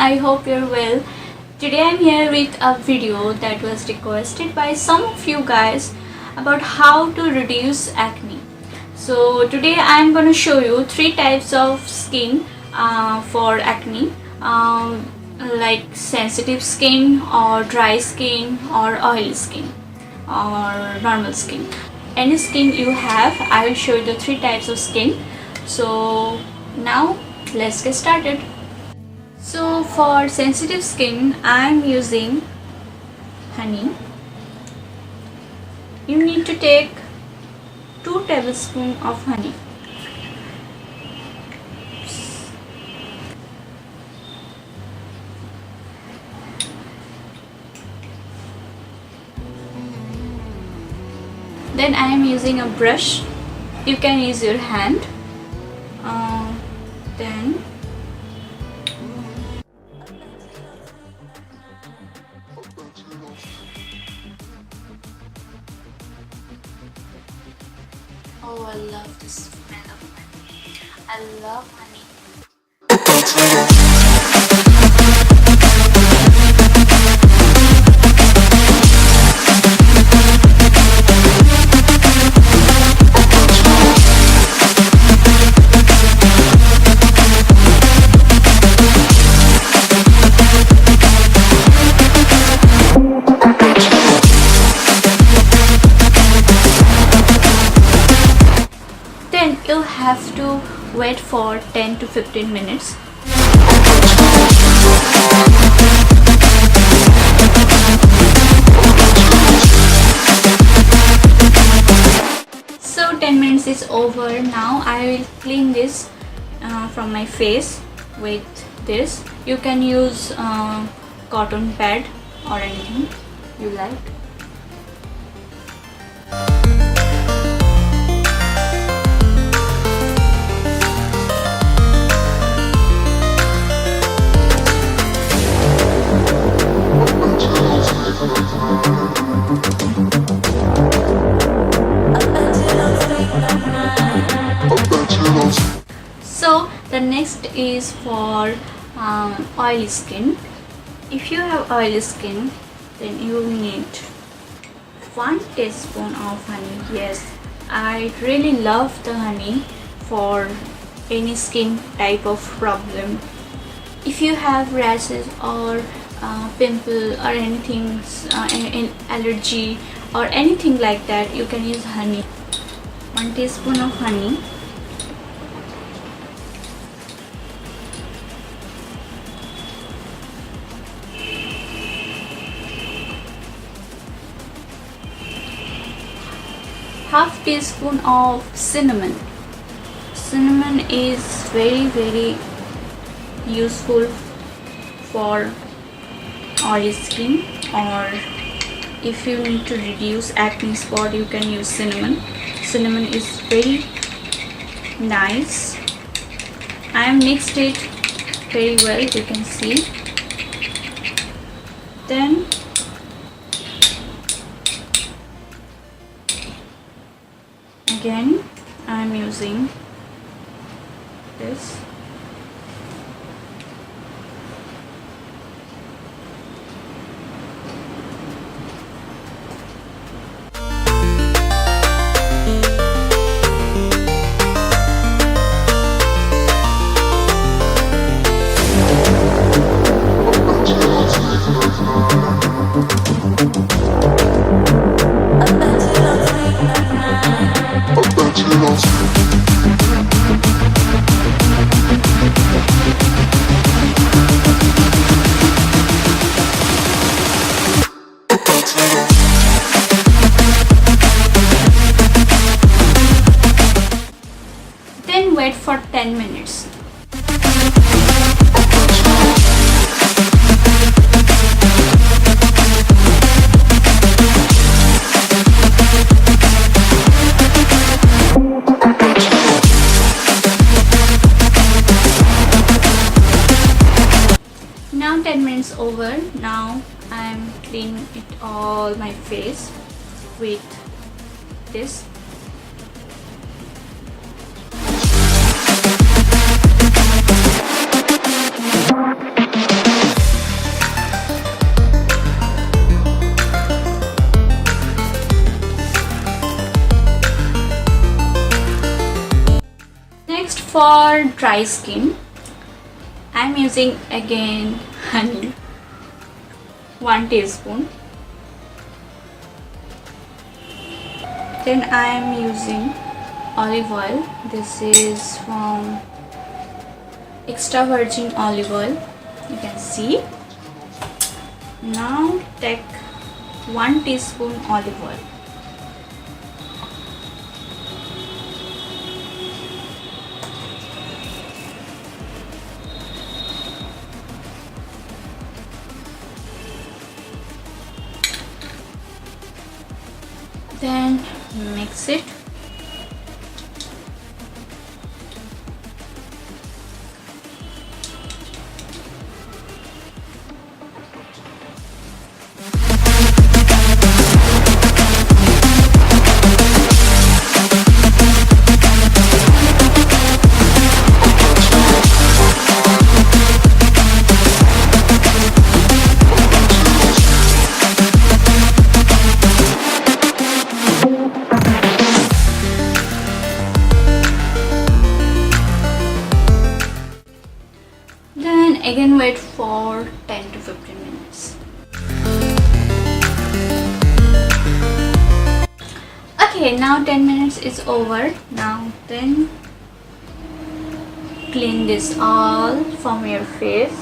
I hope you're well. Today I'm here with a video that was requested by some of you guys about how to reduce acne. So today I'm going to show you 3 types of skin for acne, like sensitive skin or dry skin or oily skin or normal skin. Any skin you have, I will show you the 3 types of skin. So now let's get started. So for sensitive skin, I am using honey. You need to take 2 tablespoons of honey. Then I am using a brush. You can use your hand. Then oh, I love the smell of honey. I love honey. Then you'll have to wait for 10 to 15 minutes. So 10 minutes is over. Now I will clean this from my face with this. You can use cotton pad or anything you like. So the next is for oily skin. If you have oily skin, then you need 1 teaspoon of honey. Yes, I really love the honey for any skin type of problem. If you have rashes or pimple or anything, allergy or anything like that, you can use honey. 1 teaspoon of honey. Half teaspoon of cinnamon. Cinnamon is very useful for oily skin, or if you need to reduce acne spot, you can use cinnamon. Cinnamon is very nice. I have mixed it very well, you can see. Then again I am using this. Then wait for 10 minutes. Now 10 minutes over. Now I am cleaning it all my face with this. for dry skin, I'm using again honey, 1 teaspoon. Then I am using olive oil. This is from extra virgin olive oil, you can see. Now take 1 teaspoon olive oil. Then mix it. Again wait for 10 to 15 minutes. Okay, now 10 minutes is over. Now then clean this all from your face.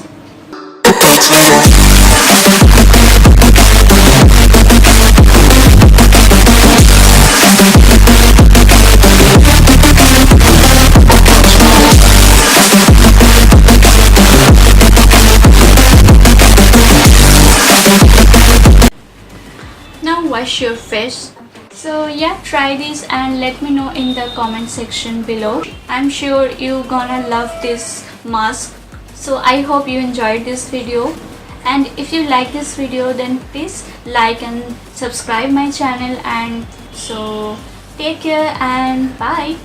Now wash your face. So yeah, try this and let me know in the comment section below. I'm sure you gonna love this mask. So I hope you enjoyed this video, and if you like this video then please like and subscribe my channel. And so take care and bye.